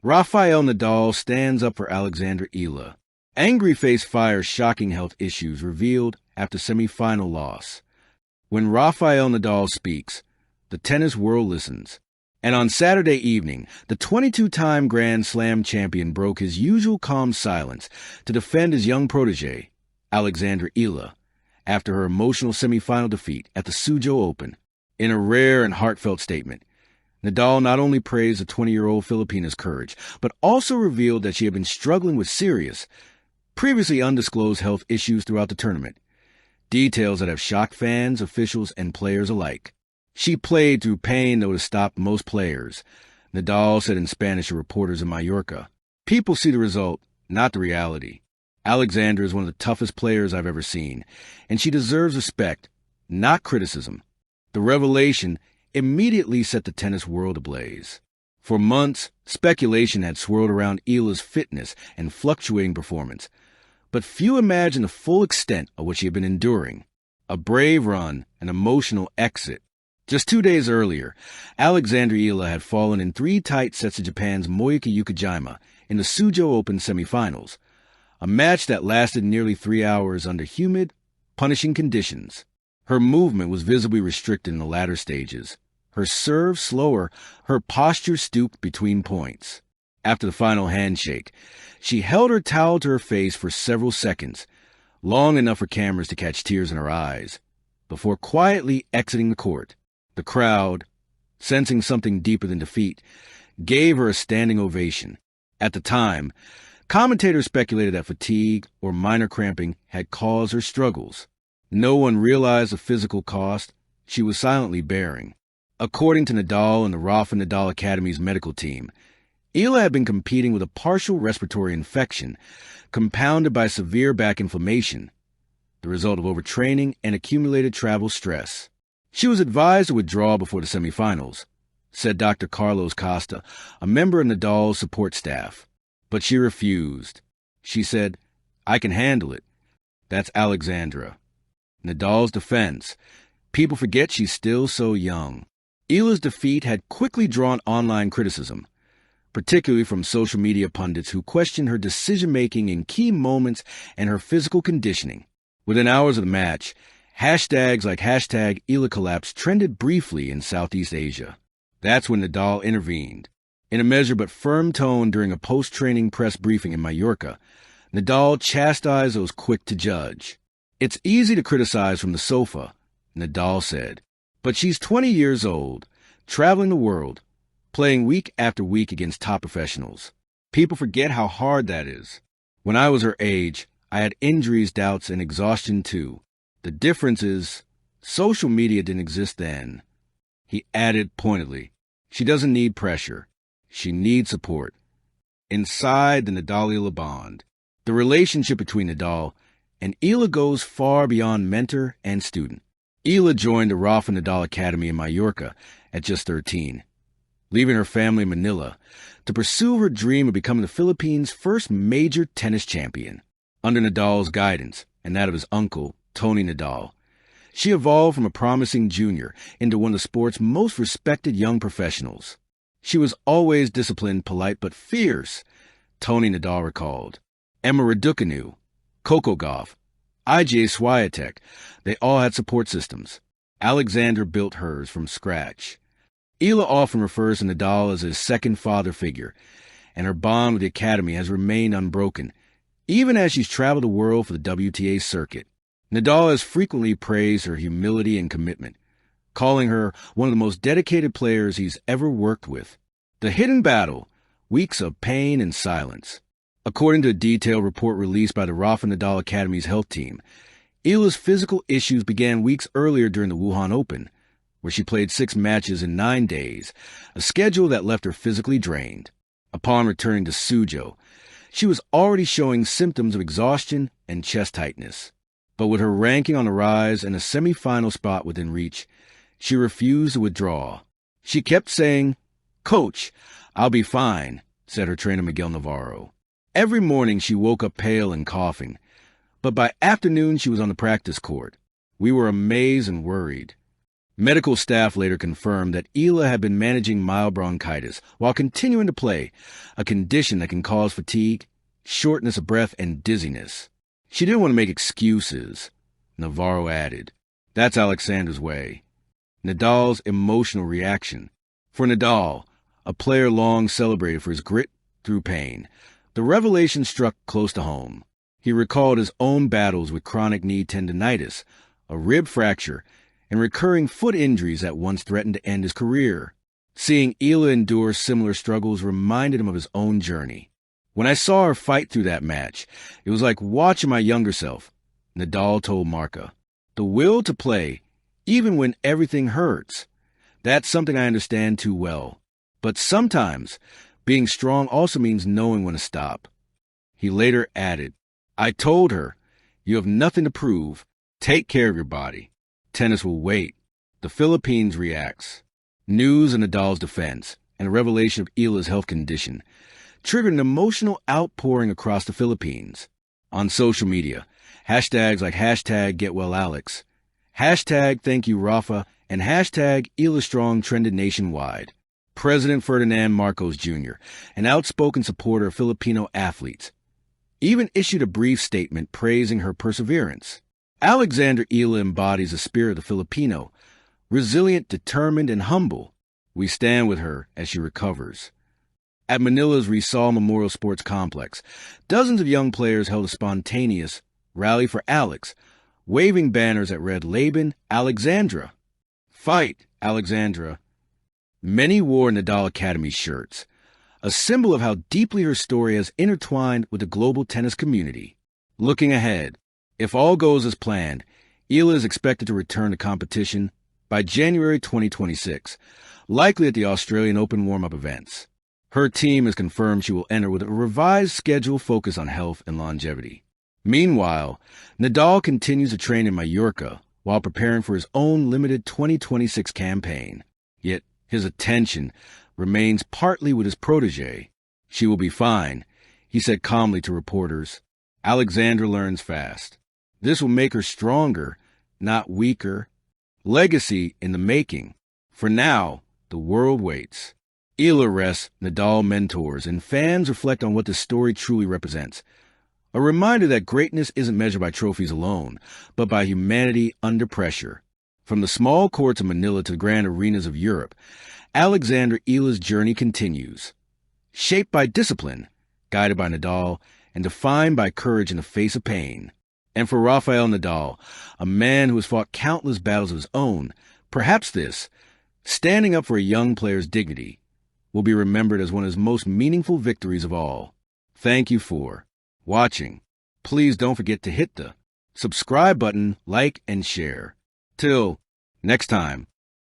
Rafael Nadal stands up for Alexandra Eala. Angry face fires shocking health issues revealed after semifinal loss. When Rafael Nadal speaks, the tennis world listens. And on Saturday evening, the 22-time Grand Slam champion broke his usual calm silence to defend his young protege, Alexandra Eala, after her emotional semifinal defeat at the Suzhou Open. In a rare and heartfelt statement, Nadal not only praised the 20-year-old Filipina's courage, but also revealed that she had been struggling with serious, previously undisclosed health issues throughout the tournament, details that have shocked fans, officials, and players alike. She played through pain that would have stopped most players, Nadal said in Spanish to reporters in Mallorca. People see the result, not the reality. Alexandra is one of the toughest players I've ever seen, and she deserves respect, not criticism. The revelation immediately set the tennis world ablaze. For months, speculation had swirled around Eala's fitness and fluctuating performance, but few imagined the full extent of what she had been enduring. A brave run, an emotional exit. Just 2 days earlier, Alexandra Eala had fallen in 3 tight sets to Japan's Moyuki Yukijima in the Suzhou Open semifinals, a match that lasted nearly 3 hours under humid, punishing conditions. Her movement was visibly restricted in the latter stages. Her serve slower, her posture stooped between points. After the final handshake, she held her towel to her face for several seconds, long enough for cameras to catch tears in her eyes, before quietly exiting the court. The crowd, sensing something deeper than defeat, gave her a standing ovation. At the time, commentators speculated that fatigue or minor cramping had caused her struggles. No one realized the physical cost she was silently bearing. According to Nadal and the Rafa Nadal Academy's medical team, Eala had been competing with a partial respiratory infection compounded by severe back inflammation, the result of overtraining and accumulated travel stress. She was advised to withdraw before the semifinals, said Dr. Carlos Costa, a member of Nadal's support staff. But she refused. She said, "I can handle it." That's Alexandra. Nadal's defense. People forget she's still so young. Eala's defeat had quickly drawn online criticism, particularly from social media pundits who questioned her decision-making in key moments and her physical conditioning. Within hours of the match, hashtags like #EalaCollapse trended briefly in Southeast Asia. That's when Nadal intervened. In a measured but firm tone during a post-training press briefing in Mallorca, Nadal chastised those quick to judge. "It's easy to criticize from the sofa," Nadal said. "But she's 20 years old, traveling the world, playing week after week against top professionals. People forget how hard that is. When I was her age, I had injuries, doubts, and exhaustion too. The difference is, social media didn't exist then." He added pointedly, "She doesn't need pressure. She needs support." Inside the Nadal-Eala bond, the relationship between Nadal and Eala goes far beyond mentor and student. Eala joined the Rafa Nadal Academy in Mallorca at just 13, leaving her family in Manila to pursue her dream of becoming the Philippines' first major tennis champion. Under Nadal's guidance and that of his uncle, Tony Nadal, she evolved from a promising junior into one of the sport's most respected young professionals. "She was always disciplined, polite, but fierce," Tony Nadal recalled. Emma Raducanu, Coco Gauff, IJ Swiatek, they all had support systems. Alexandra built hers from scratch. Eala often refers to Nadal as his second father figure, and her bond with the academy has remained unbroken, even as she's traveled the world for the WTA circuit. Nadal has frequently praised her humility and commitment, calling her one of the most dedicated players he's ever worked with. The hidden battle, weeks of pain and silence. According to a detailed report released by the Rafa Nadal Academy's health team, Eala's physical issues began weeks earlier during the Wuhan Open, where she played 6 matches in 9 days, a schedule that left her physically drained. Upon returning to Suzhou, she was already showing symptoms of exhaustion and chest tightness. But with her ranking on the rise and a semi-final spot within reach, she refused to withdraw. She kept saying, "Coach, I'll be fine," said her trainer Miguel Navarro. Every morning she woke up pale and coughing, but by afternoon she was on the practice court. We were amazed and worried. Medical staff later confirmed that Eala had been managing mild bronchitis while continuing to play, a condition that can cause fatigue, shortness of breath, and dizziness. She didn't want to make excuses. Navarro added, "That's Alexandra's way." Nadal's emotional reaction. For Nadal, a player long celebrated for his grit through pain, the revelation struck close to home. He recalled his own battles with chronic knee tendinitis, a rib fracture, and recurring foot injuries that once threatened to end his career. Seeing Eala endure similar struggles reminded him of his own journey. "When I saw her fight through that match, it was like watching my younger self," Nadal told Marca. "The will to play, even when everything hurts. That's something I understand too well. But sometimes, being strong also means knowing when to stop." He later added, "I told her, you have nothing to prove. Take care of your body. Tennis will wait." The Philippines reacts. News of Nadal's defense and the revelation of Eala's health condition triggered an emotional outpouring across the Philippines. On social media, hashtags like #GetWellAlex, #ThankYouRafa, and #EalaStrong trended nationwide. President Ferdinand Marcos Jr., an outspoken supporter of Filipino athletes, even issued a brief statement praising her perseverance. Alexandra Eala embodies the spirit of the Filipino, resilient, determined, and humble. We stand with her as she recovers. At Manila's Rizal Memorial Sports Complex, dozens of young players held a spontaneous rally for Alex, waving banners that read "Laban, Alexandra. Fight, Alexandra." Many wore Nadal Academy shirts, a symbol of how deeply her story has intertwined with the global tennis community. Looking ahead, if all goes as planned, Eala is expected to return to competition by January 2026, likely at the Australian Open warm-up events. Her team has confirmed she will enter with a revised schedule focused on health and longevity. Meanwhile, Nadal continues to train in Mallorca while preparing for his own limited 2026 campaign. Yet his attention remains partly with his protégé. "She will be fine," he said calmly to reporters. Alexandra learns fast. This will make her stronger, not weaker. Legacy in the making. For now, the world waits. Eala rests, Nadal mentors, and fans reflect on what this story truly represents. A reminder that greatness isn't measured by trophies alone, but by humanity under pressure. From the small courts of Manila to the grand arenas of Europe, Alexandra Eala's journey continues. Shaped by discipline, guided by Nadal, and defined by courage in the face of pain. And for Rafael Nadal, a man who has fought countless battles of his own, perhaps this, standing up for a young player's dignity, will be remembered as one of his most meaningful victories of all. Thank you for watching. Please don't forget to hit the subscribe button, like, and share. Till next time.